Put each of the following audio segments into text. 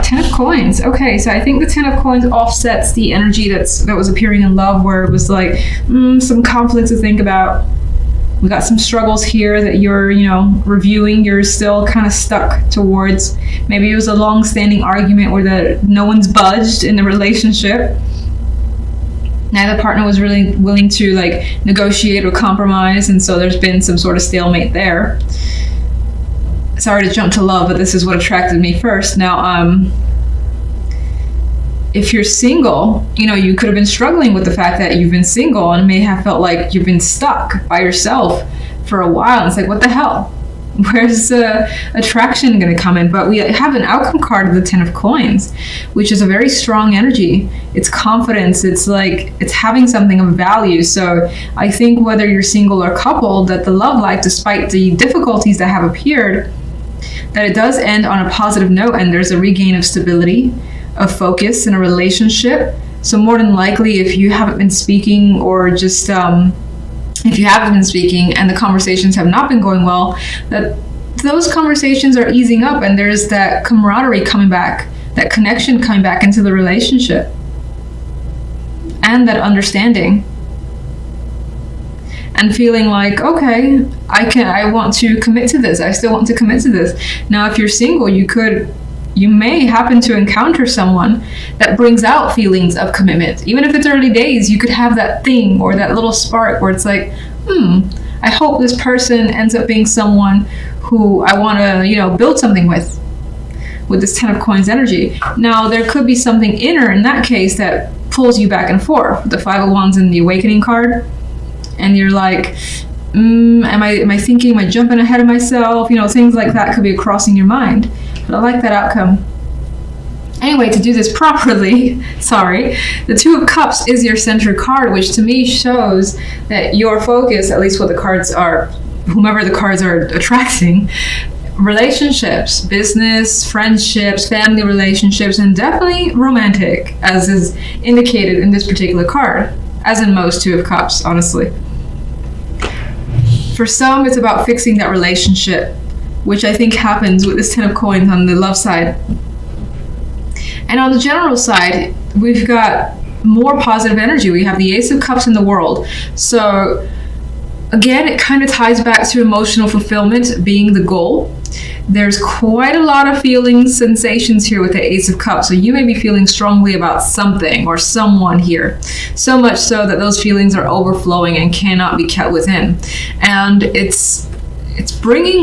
Ten of Coins. Okay, so I think the Ten of Coins offsets the energy that was appearing in love, where it was like some conflict to think about. We got some struggles here that you're, reviewing. You're still kind of stuck towards. Maybe it was a long-standing argument where that no one's budged in the relationship. Neither partner was really willing to negotiate or compromise, and so there's been some sort of stalemate there. Sorry to jump to love, but this is what attracted me first. Now, if you're single, you could have been struggling with the fact that you've been single and may have felt like you've been stuck by yourself for a while. It's like, what the hell? Where's the attraction going to come in? But we have an outcome card of the Ten of Coins, which is a very strong energy. It's confidence. It's like it's having something of value. So I think whether you're single or coupled, that the love life, despite the difficulties that have appeared, that it does end on a positive note, and there's a regain of stability, of focus in a relationship. So more than likely, if you haven't been speaking, or just if you haven't been speaking and the conversations have not been going well, that those conversations are easing up, and there's that camaraderie coming back, that connection coming back into the relationship, and that understanding, and feeling like, okay, I want to commit to this. I still want to commit to this. Now, if you're single, you may happen to encounter someone that brings out feelings of commitment. Even if it's early days, you could have that thing or that little spark where it's like, I hope this person ends up being someone who I want to, build something with this Ten of Coins energy. Now, there could be something inner in that case that pulls you back and forth. The Five of Wands and the Awakening card. And you're like, am I thinking, am I jumping ahead of myself? Things like that could be crossing your mind. But I like that outcome. Anyway, to do this properly, the Two of Cups is your center card, which to me shows that your focus, at least what the cards are, whomever the cards are attracting, relationships, business, friendships, family relationships, and definitely romantic, as is indicated in this particular card, as in most Two of Cups, honestly. For some, it's about fixing that relationship, which I think happens with this Ten of Coins on the love side. And on the general side, we've got more positive energy. We have the Ace of Cups in the World. So again, it kind of ties back to emotional fulfillment being the goal. There's quite a lot of feelings, sensations here with the Ace of Cups. So you may be feeling strongly about something or someone here. So much so that those feelings are overflowing and cannot be kept within. And it's bringing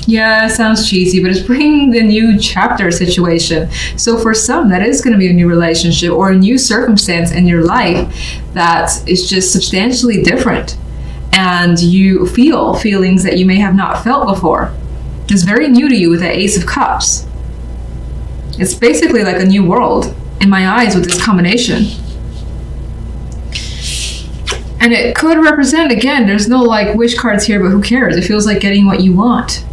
it sounds cheesy, but it's bringing the new chapter situation. So for some, that is going to be a new relationship or a new circumstance in your life that is just substantially different. And you feel feelings that you may have not felt before. It's very new to you with the Ace of Cups. It's basically like a new world in my eyes with this combination. And it could represent, again, there's no wish cards here, but who cares? It feels like getting what you want.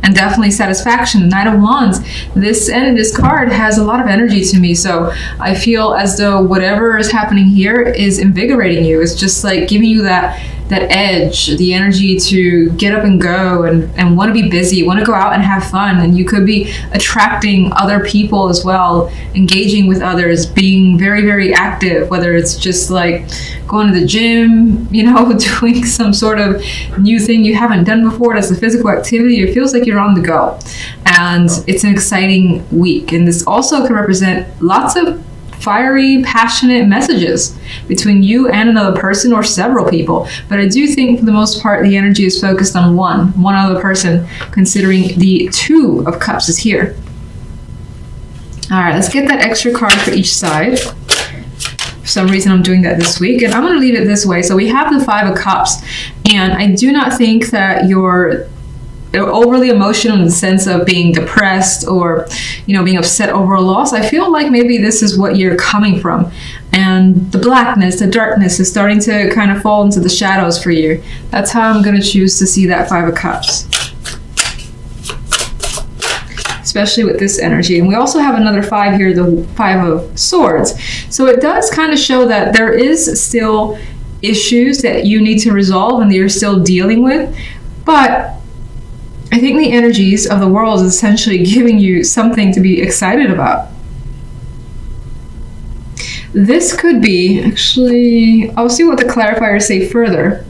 And definitely satisfaction. The Knight of Wands. This card has a lot of energy to me. So I feel as though whatever is happening here is invigorating you. It's just like giving you that edge, the energy to get up and go and want to be busy, want to go out and have fun. And you could be attracting other people as well, engaging with others, being very, very active, whether it's just like going to the gym, doing some sort of new thing you haven't done before. That's a physical activity. It feels like you're on the go. And it's an exciting week. And this also can represent lots of fiery, passionate messages between you and another person or several people. But I do think for the most part, the energy is focused on one other person, considering the Two of Cups is here. All right, let's get that extra card for each side. For some reason, I'm doing that this week, and I'm going to leave it this way. So we have the Five of Cups, and I do not think that you're overly emotional in the sense of being depressed or being upset over a loss. I feel like maybe this is what you're coming from, and the blackness, the darkness is starting to kind of fall into the shadows for you. That's how I'm going to choose to see that Five of Cups, especially with this energy. And we also have another five here, the Five of Swords. So it does kind of show that there is still issues that you need to resolve and that you're still dealing with, but I think the energies of the world is essentially giving you something to be excited about. This could be, actually, I'll see what the clarifiers say further.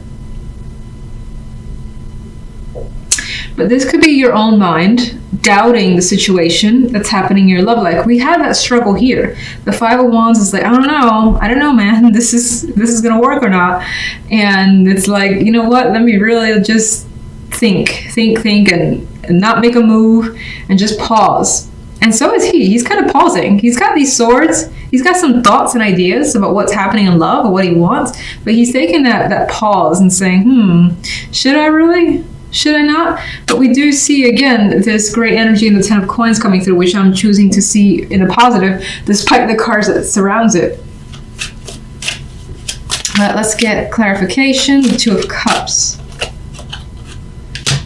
But this could be your own mind doubting the situation that's happening in your love life. We had that struggle here. The Five of Wands is like, I don't know, man. This is gonna work or not. And it's like, you know what? Let me really just think, and not make a move, and just pause. And so is he. He's kind of pausing. He's got these swords. He's got some thoughts and ideas about what's happening in love or what he wants. But he's taking that pause and saying, should I really? Should I not? But we do see, again, this great energy in the Ten of Coins coming through, which I'm choosing to see in a positive, despite the cards that surrounds it. But let's get clarification. The Two of Cups.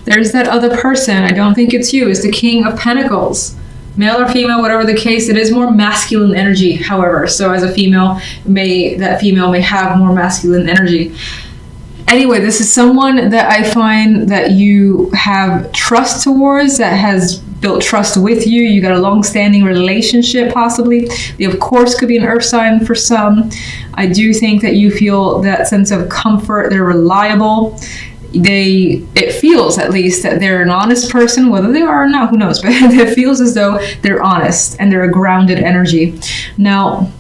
There's that other person. I don't think it's you. It's the King of Pentacles. Male or female, whatever the case, it is more masculine energy, however. So as a female, that female may have more masculine energy. Anyway, this is someone that I find that you have trust towards, that has built trust with you. You got a long-standing relationship, possibly. They, of course, could be an earth sign for some. I do think that you feel that sense of comfort. They're reliable. It feels, at least, that they're an honest person. Whether they are or not, who knows? But it feels as though they're honest and they're a grounded energy. Now,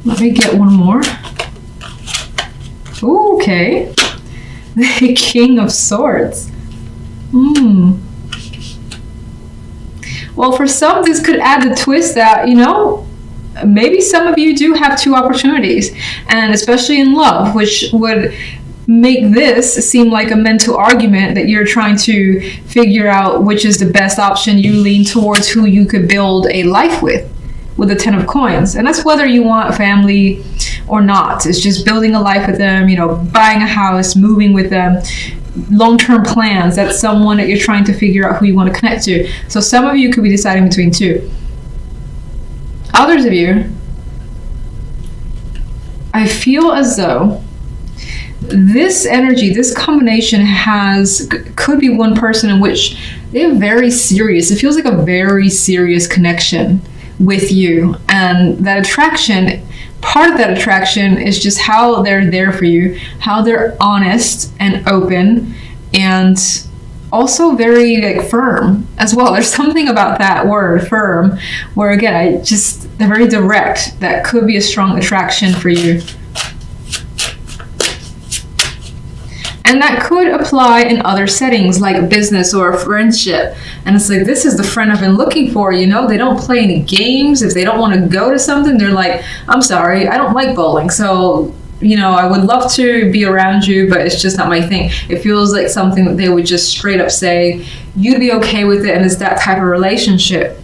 let me get one more. Okay. The King of Swords. Well, for some, this could add the twist that, maybe some of you do have two opportunities, and especially in love, which would make this seem like a mental argument that you're trying to figure out which is the best option. You lean towards who you could build a life with the Ten of Coins. And that's whether you want a family or not. It's just building a life with them, buying a house, moving with them, long-term plans. That's someone that you're trying to figure out who you want to connect to. So some of you could be deciding between two. Others of you, I feel as though this energy, this combination could be one person in which they're very serious. It feels like a very serious connection with you. And that attraction, part of that attraction is just how they're there for you, how they're honest and open, and also very firm as well. There's something about that word, firm, where again, they're very direct. That could be a strong attraction for you. And that could apply in other settings like business or a friendship. And it's like, this is the friend I've been looking for, They don't play any games. If they don't want to go to something, they're like, I'm sorry, I don't like bowling. So, I would love to be around you, but it's just not my thing. It feels like something that they would just straight up say, you'd be okay with it, and it's that type of relationship.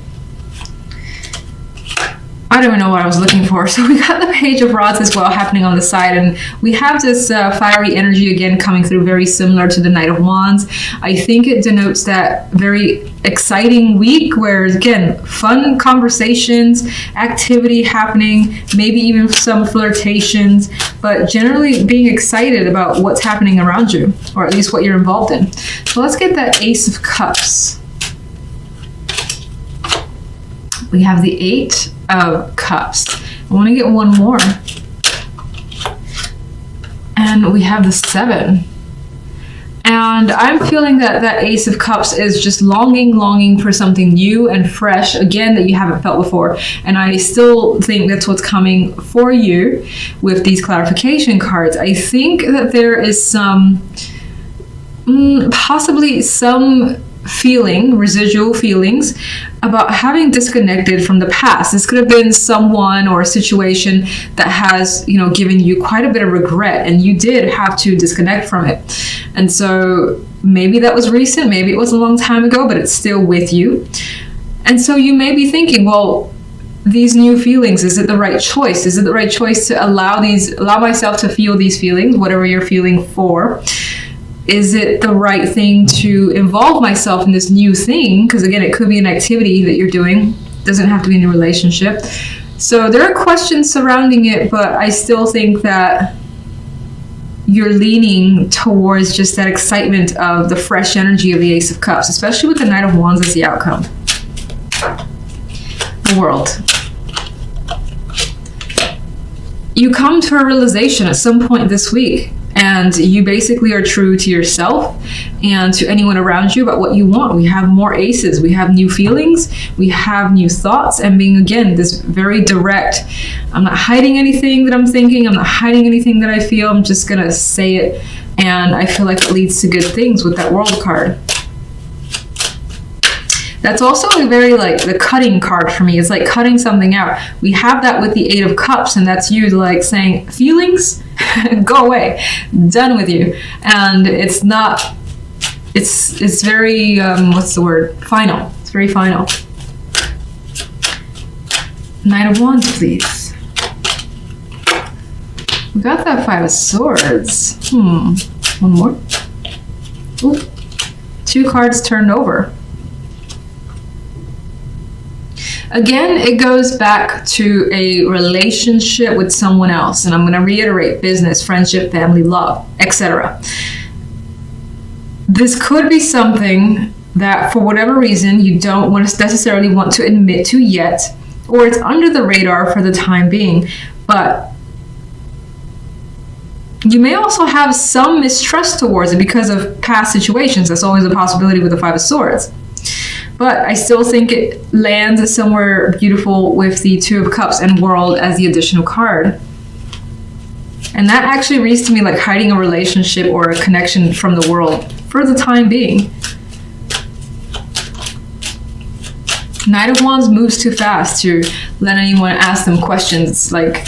I don't even know what I was looking for. So we got the Page of Rods as well happening on the side, and we have this fiery energy again coming through, very similar to the Knight of Wands. I think it denotes that very exciting week where, again, fun conversations, activity happening, maybe even some flirtations, but generally being excited about what's happening around you, or at least what you're involved in. So let's get that Ace of Cups. We have the Eight of Cups. I want to get one more. And we have the Seven. And I'm feeling that Ace of Cups is just longing for something new and fresh, again, that you haven't felt before. And I still think that's what's coming for you with these clarification cards. I think that there is possibly some residual feelings about having disconnected from the past. This could have been someone or a situation that has, given you quite a bit of regret, and you did have to disconnect from it. And so maybe that was recent, maybe it was a long time ago, but it's still with you. And so you may be thinking, well, these new feelings, is it the right choice? Is it the right choice to allow myself to feel these feelings, whatever you're feeling for? Is it the right thing to involve myself in this new thing? Because again, it could be an activity that you're doing. It doesn't have to be in a relationship. So there are questions surrounding it, but I still think that you're leaning towards just that excitement of the fresh energy of the Ace of Cups, especially with the Knight of Wands as the outcome. The World. You come to a realization at some point this week, and you basically are true to yourself and to anyone around you about what you want. We have more aces, we have new feelings, we have new thoughts, and being, again, this very direct. I'm not hiding anything that I'm thinking, I'm not hiding anything that I feel, I'm just gonna say it, and I feel like it leads to good things with that World card. That's also a very, like, the cutting card for me. It's like cutting something out. We have that with the Eight of Cups, and that's you, like, saying, feelings, go away, done with you. And it's not, it's very, what's the word? Final. It's very final. Knight of Wands, please. We got that Five of Swords. One more. Ooh. 2 cards turned over. Again, it goes back to a relationship with someone else. And I'm going to reiterate: business, friendship, family, love, etc. This could be something that, for whatever reason, you don't necessarily want to admit to yet, or it's under the radar for the time being. But you may also have some mistrust towards it because of past situations. That's always a possibility with the Five of Swords. But I still think it lands somewhere beautiful with the Two of Cups and World as the additional card. And that actually reads to me like hiding a relationship or a connection from the world for the time being. Knight of Wands moves too fast to let anyone ask them questions like,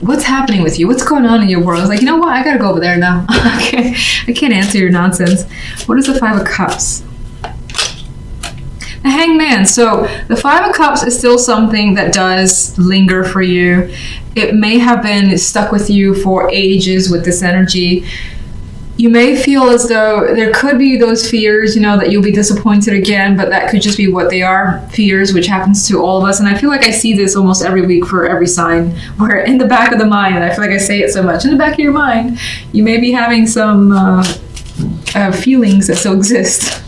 what's happening with you? What's going on in your world? It's like, you know what? I gotta go over there now. I can't answer your nonsense. What is the Five of Cups? The Hangman. So the Five of Cups is still something that does linger for you. It may have been stuck with you for ages with this energy. You may feel as though there could be those fears, that you'll be disappointed again, but that could just be what they are, fears, which happens to all of us. And I feel like I see this almost every week for every sign, where in the back of the mind, I feel like I say it so much, in the back of your mind, you may be having some feelings that still exist.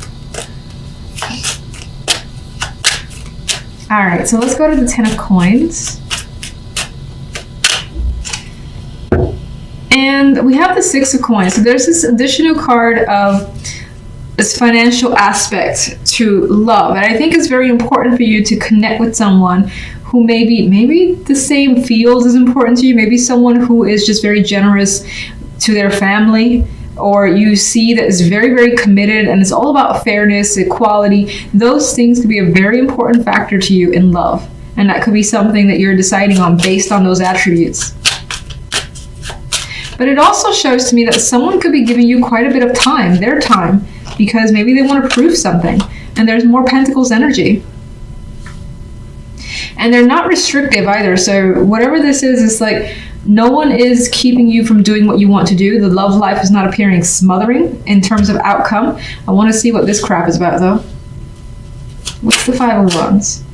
All right, so let's go to the Ten of Coins. And we have the Six of Coins. So there's this additional card of this financial aspect to love. And I think it's very important for you to connect with someone who maybe the same field is important to you. Maybe someone who is just very generous to their family, or you see that is very, very committed and it's all about fairness, equality. Those things could be a very important factor to you in love. And that could be something that you're deciding on based on those attributes. But it also shows to me that someone could be giving you quite a bit of time, their time, because maybe they want to prove something. And there's more Pentacles energy. And they're not restrictive either. So whatever this is, it's like no one is keeping you from doing what you want to do. The love life is not appearing smothering in terms of outcome. I want to see what this crap is about, though. What's the Five of Wands?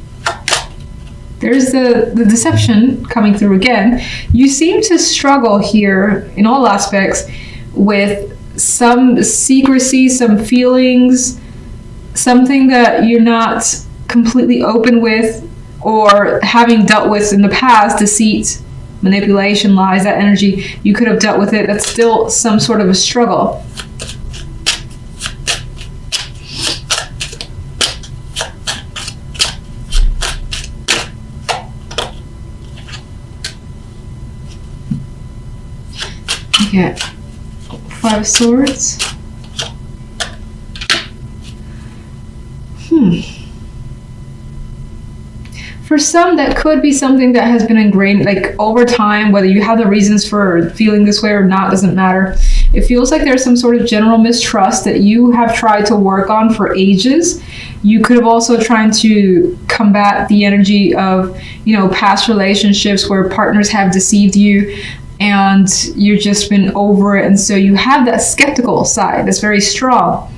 There's the deception coming through again. You seem to struggle here in all aspects with some secrecy, some feelings, something that you're not completely open with, or having dealt with in the past, deceit, manipulation, lies, that energy, you could have dealt with it. That's still some sort of a struggle. Okay, Five of Swords. For some, that could be something that has been ingrained, like over time, whether you have the reasons for feeling this way or not, doesn't matter. It feels like there's some sort of general mistrust that you have tried to work on for ages. You could have also tried to combat the energy of, past relationships where partners have deceived you and you've just been over it. And so you have that skeptical side that's very strong,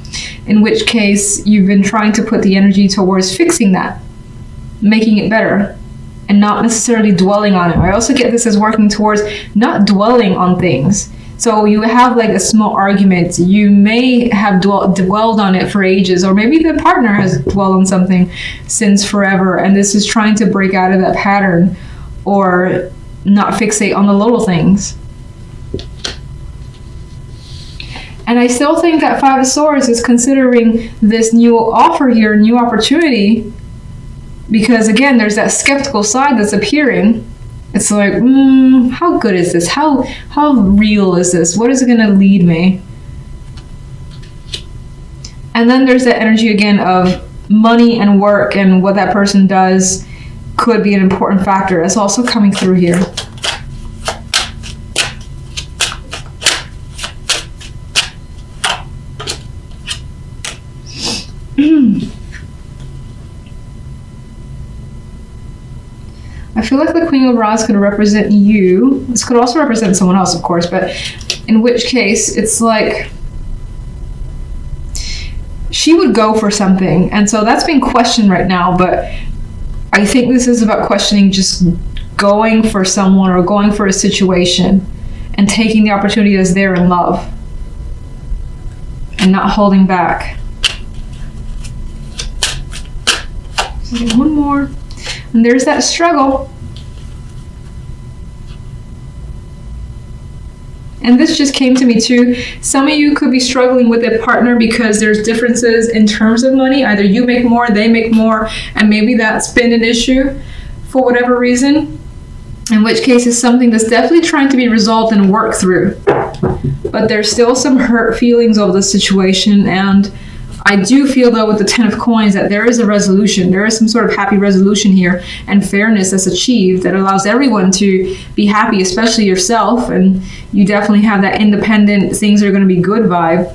in which case you've been trying to put the energy towards fixing that, making it better, and not necessarily dwelling on it. I also get this as working towards not dwelling on things. So you have like a small argument. You may have dwelled on it for ages, or maybe the partner has dwelled on something since forever, and this is trying to break out of that pattern or not fixate on the little things. And I still think that Five of Swords is considering this new offer here, new opportunity, because again, there's that skeptical side that's appearing. It's like, how good is this? How real is this? What is it going to lead me? And then there's that energy again of money and work, and what that person does could be an important factor. That's also coming through here. I feel like the Queen of Rods could represent you. This could also represent someone else, of course, but in which case it's like she would go for something. And so that's being questioned right now, but I think this is about questioning just going for someone or going for a situation and taking the opportunity that's there in love and not holding back. So one more. And there's that struggle. And this just came to me too. Some of you could be struggling with a partner because there's differences in terms of money. Either you make more, they make more, and maybe that's been an issue for whatever reason. In which case it's something that's definitely trying to be resolved and worked through. But there's still some hurt feelings over the situation, and I do feel though with the Ten of Coins that there is a resolution. There is some sort of happy resolution here and fairness that's achieved that allows everyone to be happy, especially yourself. And you definitely have that independent, things are going to be good vibe.